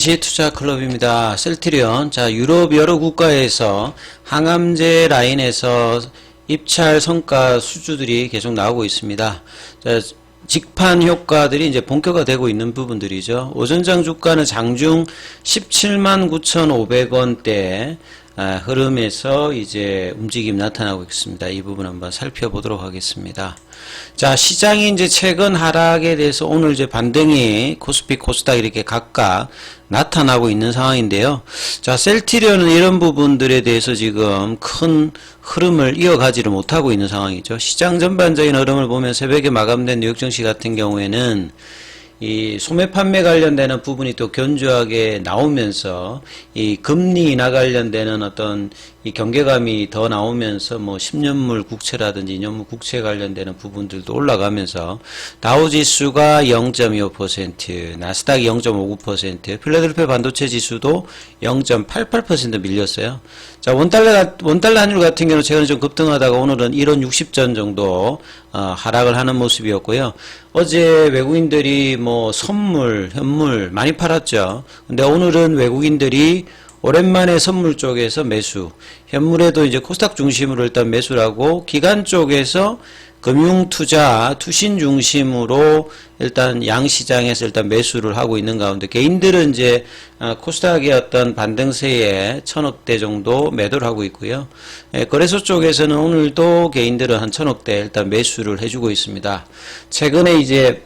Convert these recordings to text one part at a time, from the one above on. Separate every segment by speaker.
Speaker 1: 투자클럽입니다. 셀트리온. 자, 유럽 여러 국가에서 항암제 라인에서 입찰 성과 수주들이 계속 나오고 있습니다. 자, 직판 효과들이 이제 본격화되고 있는 부분들이죠. 오전장 주가는 장중 17만 9,500원대 흐름에서 이제 움직임 나타나고 있습니다. 이 부분 한번 살펴보도록 하겠습니다. 자, 시장이 이제 최근 하락에 대해서 오늘 이제 반등이 코스피, 코스닥 이렇게 각각 나타나고 있는 상황인데요. 자, 셀트리온은 이런 부분들에 대해서 지금 큰 흐름을 이어가지를 못하고 있는 상황이죠. 시장 전반적인 흐름을 보면 새벽에 마감된 뉴욕 증시 같은 경우에는 이 소매 판매 관련되는 부분이 또 견조하게 나오면서 이 금리 인하 관련되는 어떤 이 경계감이 더 나오면서 뭐 10년물 국채라든지 2년물 국채 관련되는 부분들도 올라가면서 다우지수가 0.25%, 나스닥이 0.59%, 필라델피아 반도체 지수도 0.88% 밀렸어요. 자, 원달러 환율 같은 경우는 최근에 좀 급등하다가 오늘은 1원 60전 정도 하락을 하는 모습이었고요. 어제 외국인들이 뭐 선물, 현물 많이 팔았죠. 근데 오늘은 외국인들이 오랜만에 선물 쪽에서 매수, 현물에도 이제 코스닥 중심으로 일단 매수라고 기관 쪽에서 금융투자, 투신 중심으로 일단 양시장에서 일단 매수를 하고 있는 가운데 개인들은 이제 코스닥의 어떤 반등세에 1000억대 정도 매도를 하고 있고요. 거래소 쪽에서는 오늘도 개인들은 한 1000억대 일단 매수를 해주고 있습니다. 최근에 이제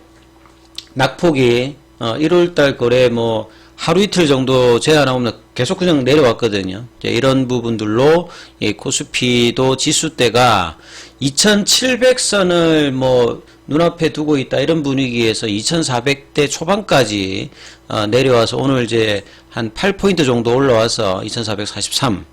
Speaker 1: 낙폭이 1월달 거래 뭐 하루 이틀 정도 제한 나오면 계속 그냥 내려왔거든요. 이런 부분들로 코스피도 지수대가 2700선을 뭐 눈앞에 두고 있다 이런 분위기에서 2400대 초반까지 내려와서 오늘 이제 한 8포인트 정도 올라와서 2443.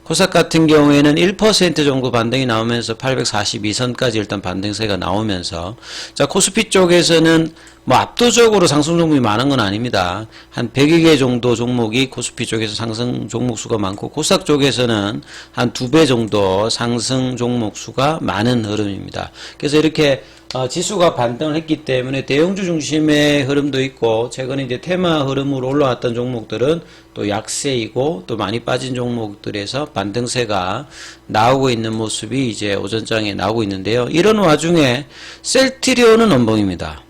Speaker 1: 코스닥 같은 경우에는 1% 정도 반등이 나오면서 842선까지 일단 반등세가 나오면서 자, 코스피 쪽에서는 뭐 압도적으로 상승 종목이 많은 건 아닙니다. 한 100여 개 정도 종목이 코스피 쪽에서 상승 종목 수가 많고 코스닥 쪽에서는 한 2배 정도 상승 종목 수가 많은 흐름입니다. 그래서 이렇게 지수가 반등을 했기 때문에 대형주 중심의 흐름도 있고 최근에 이제 테마 흐름으로 올라왔던 종목들은 또 약세이고 또 많이 빠진 종목들에서 반등세가 나오고 있는 모습이 이제 오전장에 나오고 있는데요. 이런 와중에 셀트리온은 원봉입니다.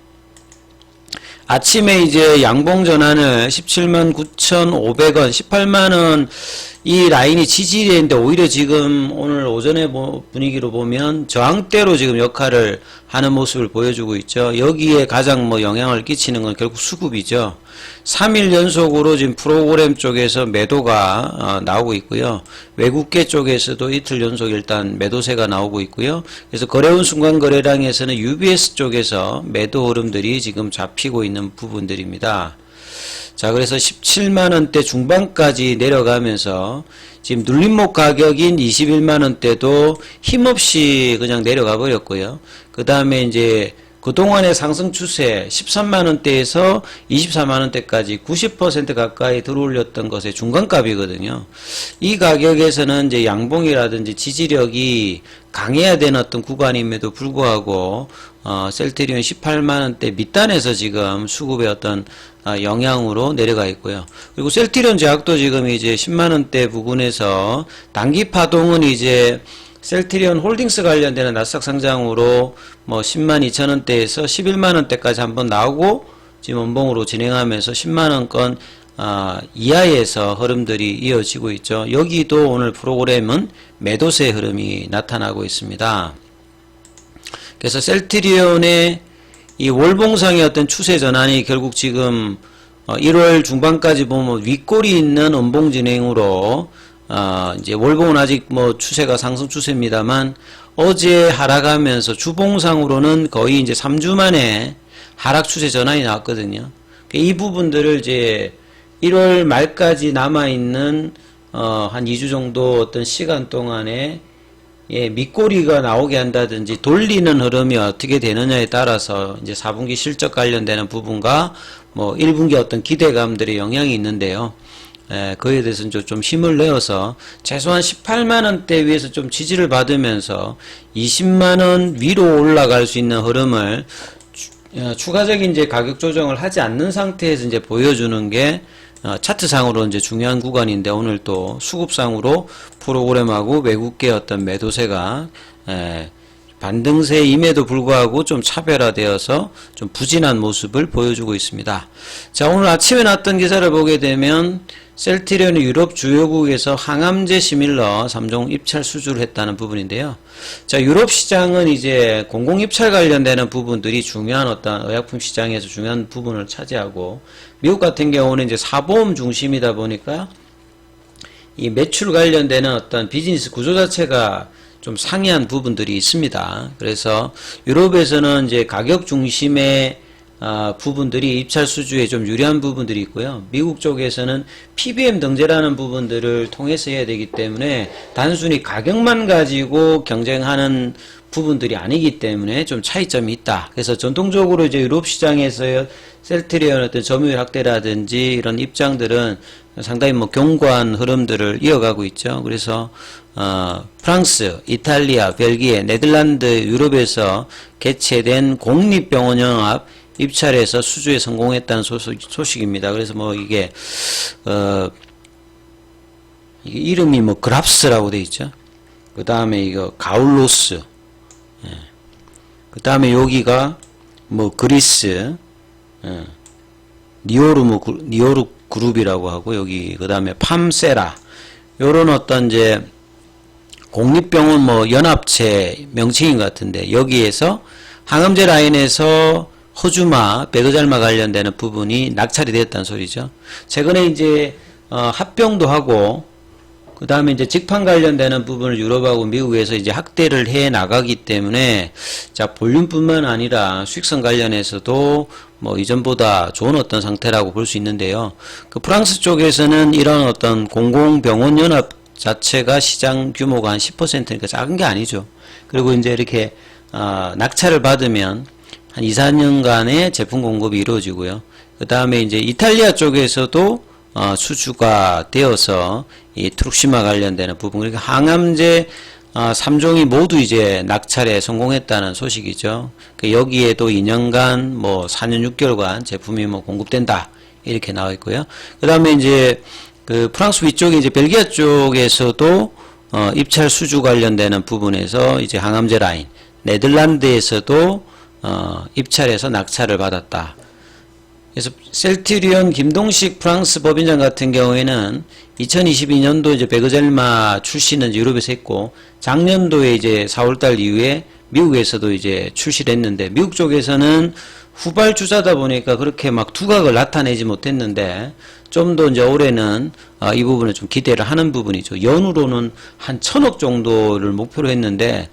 Speaker 1: 아침에 이제 양봉 전환을 17만 9,500원, 18만원 이 라인이 지지리인데 오히려 지금 오늘 오전에 분위기로 보면 저항대로 지금 역할을 하는 모습을 보여주고 있죠. 여기에 가장 뭐 영향을 끼치는 건 결국 수급이죠. 3일 연속으로 지금 프로그램 쪽에서 매도가 나오고 있고요. 외국계 쪽에서도 이틀 연속 일단 매도세가 나오고 있고요. 그래서 거래운 순간 거래량에서는 UBS 쪽에서 매도 흐름들이 지금 잡히고 있는 부분들입니다. 자, 그래서 17만원대 중반까지 내려가면서 지금 눌림목 가격인 21만원대도 힘없이 그냥 내려가 버렸고요. 그 다음에 이제 그동안의 상승 추세 13만원대에서 24만원대까지 90% 가까이 들어올렸던 것의 중간값이거든요. 이 가격에서는 이제 양봉이라든지 지지력이 강해야 되는 어떤 구간임에도 불구하고 셀트리온 18만원대 밑단에서 지금 수급의 어떤 영향으로 내려가 있고요. 그리고 셀트리온 제약도 지금 이제 10만원대 부근에서 단기 파동은 이제 셀트리온 홀딩스 관련되는 나스닥 상장으로 뭐 10만 2천원대에서 11만원대까지 한번 나오고 지금 원봉으로 진행하면서 10만원권 이하에서 흐름들이 이어지고 있죠. 여기도 오늘 프로그램은 매도세 흐름이 나타나고 있습니다. 그래서 셀트리온의 이 월봉상의 어떤 추세 전환이 결국 지금 1월 중반까지 보면 윗골이 있는 원봉 진행으로 이제 월봉은 아직 뭐 추세가 상승 추세입니다만 어제 하락하면서 주봉상으로는 거의 이제 3주 만에 하락 추세 전환이 나왔거든요. 이 부분들을 이제 1월 말까지 남아있는 한 2주 정도 어떤 시간 동안에 밑꼬리가 나오게 한다든지 돌리는 흐름이 어떻게 되느냐에 따라서 이제 4분기 실적 관련되는 부분과 뭐 1분기 어떤 기대감들의 영향이 있는데요. 그에 대해서는 좀 힘을 내어서 최소한 18만원대 위에서 좀 지지를 받으면서 20만원 위로 올라갈 수 있는 흐름을 추가적인 이제 가격 조정을 하지 않는 상태에서 이제 보여주는 게 차트상으로 이제 중요한 구간인데 오늘 또 수급상으로 프로그램하고 외국계 어떤 매도세가 반등세임에도 불구하고 좀 차별화되어서 좀 부진한 모습을 보여주고 있습니다. 자, 오늘 아침에 났던 기사를 보게 되면 셀트리온이 유럽 주요국에서 항암제 시밀러 3종 입찰 수주를 했다는 부분인데요. 자, 유럽 시장은 이제 공공 입찰 관련되는 부분들이 중요한 어떤 의약품 시장에서 중요한 부분을 차지하고, 미국 같은 경우는 이제 사보험 중심이다 보니까 이 매출 관련되는 어떤 비즈니스 구조 자체가 좀 상이한 부분들이 있습니다. 그래서 유럽에서는 이제 가격 중심의 부분들이 입찰 수주에 좀 유리한 부분들이 있고요. 미국 쪽에서는 PBM 등재라는 부분들을 통해서 해야 되기 때문에 단순히 가격만 가지고 경쟁하는 부분들이 아니기 때문에 좀 차이점이 있다. 그래서 전통적으로 이제 유럽 시장에서 셀트리온 어떤 점유율 확대라든지 이런 입장들은 상당히 뭐 견고한 흐름들을 이어가고 있죠. 그래서 프랑스, 이탈리아, 벨기에, 네덜란드, 유럽에서 개최된 공립병원연합 입찰에서 수주에 성공했다는 소식입니다. 그래서 뭐 이게 이름이 뭐 그랍스라고 돼 있죠. 그 다음에 이거 가울로스, 그 다음에 여기가 뭐 그리스, 니오르 그룹이라고 하고, 여기 그 다음에 팜세라, 요런 어떤 이제 공립병원 뭐 연합체 명칭인 것 같은데, 여기에서 항암제 라인에서 허주마, 베그잘마 관련되는 부분이 낙찰이 되었다는 소리죠. 최근에 이제 합병도 하고, 그 다음에 이제 직판 관련되는 부분을 유럽하고 미국에서 이제 확대를 해 나가기 때문에, 자, 볼륨뿐만 아니라 수익성 관련해서도 뭐 이전보다 좋은 어떤 상태라고 볼 수 있는데요. 그 프랑스 쪽에서는 이런 어떤 공공병원 연합 자체가 시장 규모가 한 10%니까 작은 게 아니죠. 그리고 이제 이렇게 낙찰을 받으면 한 2, 4년간의 제품 공급이 이루어지고요. 그 다음에 이제 이탈리아 쪽에서도 수주가 되어서 이 트룩시마 관련되는 부분, 그러니까 항암제 3종이 모두 이제 낙찰에 성공했다는 소식이죠. 여기에도 2년간 뭐 4년 6개월간 제품이 뭐 공급된다 이렇게 나와 있고요. 그 다음에 이제 그 프랑스 위쪽에 이제 벨기에 쪽에서도 입찰 수주 관련되는 부분에서 이제 항암제 라인, 네덜란드에서도 입찰해서 낙찰을 받았다. 그래서 셀트리온 김동식 프랑스 법인장 같은 경우에는 2022년도 이제 베그젤마 출시는 유럽에서 했고, 작년도에 이제 4월달 이후에 미국에서도 이제 출시를 했는데, 미국 쪽에서는 후발주자다 보니까 그렇게 막 두각을 나타내지 못했는데, 좀 더 이제 올해는 이 부분을 좀 기대를 하는 부분이죠. 연으로는 한 1000억 정도를 목표로 했는데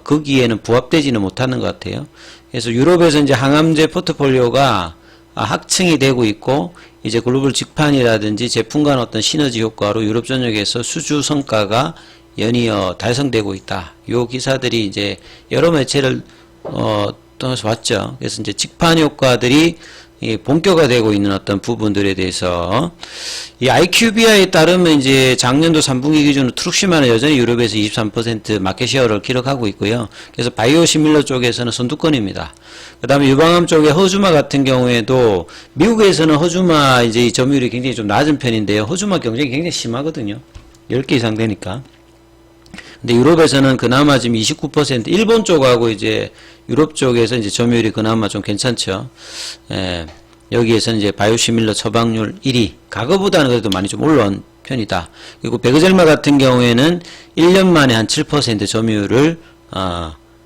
Speaker 1: 거기에는 부합되지는 못하는 것 같아요. 그래서 유럽에서 이제 항암제 포트폴리오가 확충이 되고 있고, 이제 글로벌 직판이라든지 제품 간 어떤 시너지 효과로 유럽 전역에서 수주 성과가 연이어 달성되고 있다. 요 기사들이 이제 여러 매체를 통해서 왔죠. 그래서 이제 직판 효과들이 본격화되고 있는 어떤 부분들에 대해서, 이 IQVIA에 따르면 이제 작년도 3분기 기준으로 트룩시마는 여전히 유럽에서 23% 마켓 셰어를 기록하고 있고요. 그래서 바이오 시밀러 쪽에서는 선두권입니다. 그 다음에 유방암 쪽에 허주마 같은 경우에도 미국에서는 허주마 이제 이 점유율이 굉장히 좀 낮은 편인데요. 허주마 경쟁이 굉장히 심하거든요. 10개 이상 되니까. 근데 유럽에서는 그나마 지금 29%, 일본 쪽하고 이제 유럽 쪽에서 이제 점유율이 그나마 좀 괜찮죠. 여기에서는 이제 바이오시밀러 처방률 1위, 과거보다는 그래도 많이 좀 올라온 편이다. 그리고 베그젤마 같은 경우에는 1년 만에 한 7% 점유율을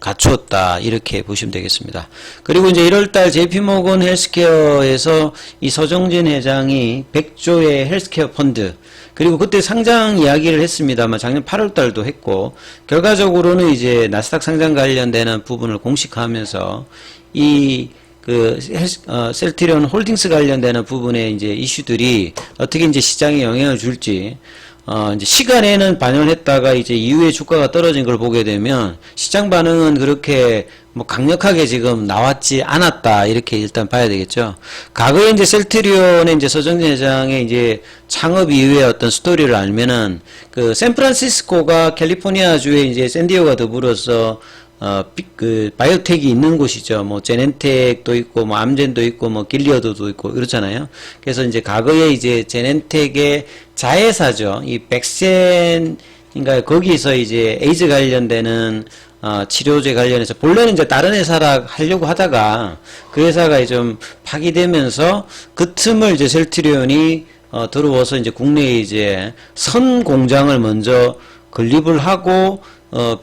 Speaker 1: 갖추었다, 이렇게 보시면 되겠습니다. 그리고 이제 1월달 JP모건 헬스케어에서 이 서정진 회장이 100조의 헬스케어 펀드, 그리고 그때 상장 이야기를 했습니다만 작년 8월달도 했고, 결과적으로는 이제 나스닥 상장 관련되는 부분을 공식화하면서 이 셀트리온 홀딩스 관련되는 부분의 이제 이슈들이 어떻게 이제 시장에 영향을 줄지, 이제 시간에는 반영을 했다가 이제 이후에 주가가 떨어진 걸 보게 되면 시장 반응은 그렇게 뭐 강력하게 지금 나왔지 않았다, 이렇게 일단 봐야 되겠죠. 과거에 이제 셀트리온의 이제 서정진 회장의 이제 창업 이후의 어떤 스토리를 알면은, 그 샌프란시스코가 캘리포니아주에 이제 샌디에고가 더불어서 바이오텍이 있는 곳이죠. 뭐, 제넨텍도 있고, 뭐, 암젠도 있고, 뭐, 길리어드도 있고, 그렇잖아요. 그래서 이제 과거에 이제 제넨텍의 자회사죠. 이 백센, 그러니까 거기서 이제 에이즈 관련되는 치료제 관련해서 본래는 이제 다른 회사라 하려고 하다가 그 회사가 좀 파기되면서 그 틈을 이제 셀트리온이 들어와서 이제 국내에 이제 선 공장을 먼저 건립을 하고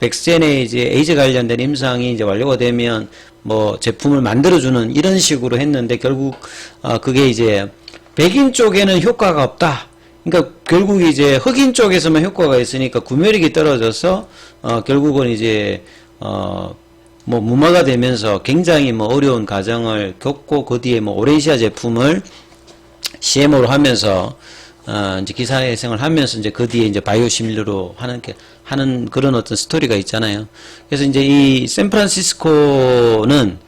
Speaker 1: 백센의 이제 에이즈 관련된 임상이 이제 완료가 되면 뭐 제품을 만들어주는 이런 식으로 했는데 결국 그게 이제 백인 쪽에는 효과가 없다. 그러니까 결국 이제 흑인 쪽에서만 효과가 있으니까 구매력이 떨어져서 결국은 이제 뭐 무마가 되면서 굉장히 뭐 어려운 과정을 겪고 그 뒤에 뭐 오렌시아 제품을 CMO로 하면서 이제 기사회생을 하면서 이제 그 뒤에 이제 바이오시밀러로 하는 그런 어떤 스토리가 있잖아요. 그래서 이제 이 샌프란시스코는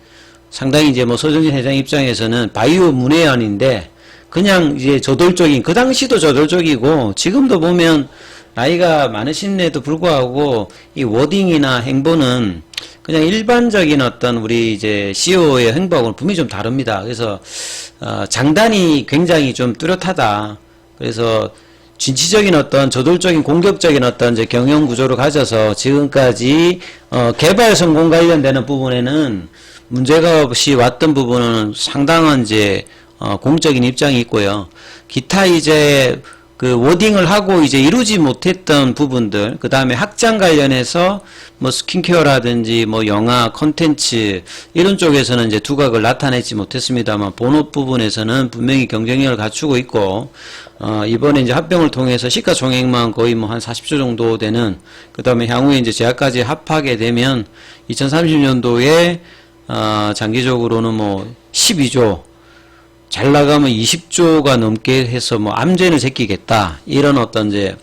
Speaker 1: 상당히 이제 뭐 서정진 회장 입장에서는 바이오 문외한인데 그냥 이제 저돌적인, 그 당시도 저돌적이고, 지금도 보면, 나이가 많으신데도 불구하고, 이 워딩이나 행보는 그냥 일반적인 어떤 우리 이제 CEO의 행보하고는 분명히 좀 다릅니다. 그래서, 장단이 굉장히 좀 뚜렷하다. 그래서, 진취적인 어떤 저돌적인 공격적인 어떤 이제 경영 구조를 가져서 지금까지, 개발 성공 관련되는 부분에는 문제가 없이 왔던 부분은 상당한 이제, 공적인 입장이 있고요. 기타 이제 그 워딩을 하고 이제 이루지 못했던 부분들, 그 다음에 확장 관련해서 뭐 스킨케어라든지 뭐 영화, 컨텐츠 이런 쪽에서는 이제 두각을 나타내지 못했습니다만 본업 부분에서는 분명히 경쟁력을 갖추고 있고 이번에 이제 합병을 통해서 시가총액만 거의 뭐 한 40조 정도 되는, 그 다음에 향후에 이제 제약까지 합하게 되면 2030년도에 장기적으로는 뭐 12조, 잘 나가면 20조가 넘게 해서 뭐 암젠을 제끼겠다, 이런 어떤 이제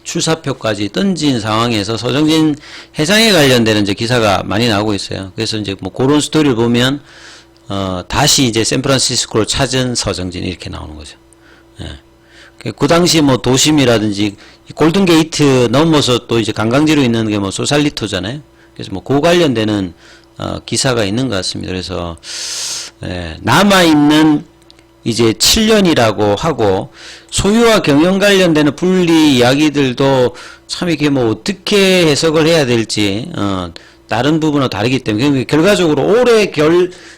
Speaker 1: 출사표까지 던진 상황에서 서정진 회장에 관련되는 이제 기사가 많이 나오고 있어요. 그래서 이제 뭐 그런 스토리를 보면 다시 이제 샌프란시스코를 찾은 서정진 이렇게 나오는 거죠. 예. 그 당시 뭐 도심이라든지 골든 게이트 넘어서 또 이제 관광지로 있는 게 뭐 소살리토잖아요. 그래서 뭐 그 관련되는 기사가 있는 것 같습니다. 그래서 남아있는 이제 7년이라고 하고, 소유와 경영 관련되는 분리 이야기들도 참 이게 뭐 어떻게 해석을 해야 될지, 다른 부분은 다르기 때문에, 결과적으로 올해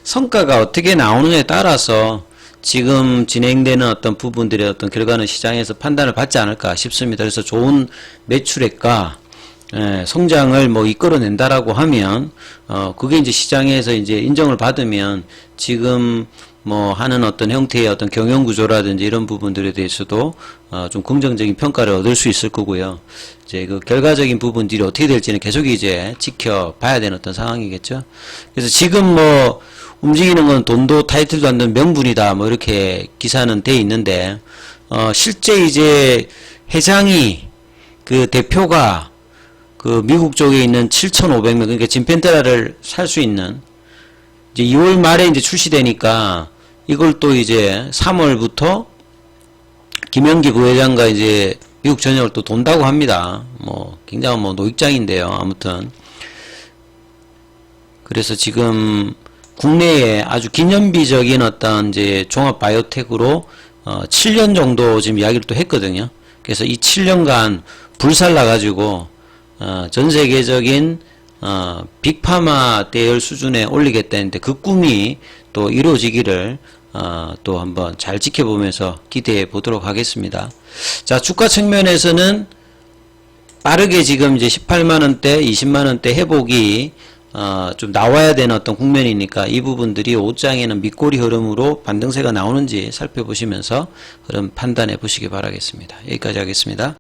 Speaker 1: 성과가 어떻게 나오느냐에 따라서 지금 진행되는 어떤 부분들의 어떤 결과는 시장에서 판단을 받지 않을까 싶습니다. 그래서 좋은 매출액과 성장을 뭐 이끌어낸다라고 하면, 그게 이제 시장에서 이제 인정을 받으면 지금 뭐 하는 어떤 형태의 어떤 경영 구조라든지 이런 부분들에 대해서도 좀 긍정적인 평가를 얻을 수 있을 거고요. 이제 그 결과적인 부분들이 어떻게 될지는 계속 이제 지켜봐야 되는 어떤 상황이겠죠. 그래서 지금 뭐 움직이는 건 돈도 타이틀도 안 되는 명분이다, 뭐 이렇게 기사는 돼 있는데, 실제 이제 회장이, 그 대표가 그 미국 쪽에 있는 7,500명, 그러니까 진펜테라를 살 수 있는, 이제 2월 말에 이제 출시되니까 이걸 또 이제 3월부터 김영기 부회장과 이제 미국 전역을 또 돈다고 합니다. 뭐 굉장히 뭐 노익장인데요. 아무튼 그래서 지금 국내에 아주 기념비적인 어떤 이제 종합 바이오텍으로 7년 정도 지금 이야기를 또 했거든요. 그래서 이 7년간 불살라 가지고 전 세계적인 빅파마 대열 수준에 올리겠다는데 그 꿈이 또 이루어지기를 또 한번 잘 지켜보면서 기대해 보도록 하겠습니다. 자, 주가 측면에서는 빠르게 지금 이제 18만원대, 20만원대 회복이 좀 나와야 되는 어떤 국면이니까 이 부분들이 5장에는 밑꼬리 흐름으로 반등세가 나오는지 살펴보시면서 흐름 판단해 보시기 바라겠습니다. 여기까지 하겠습니다.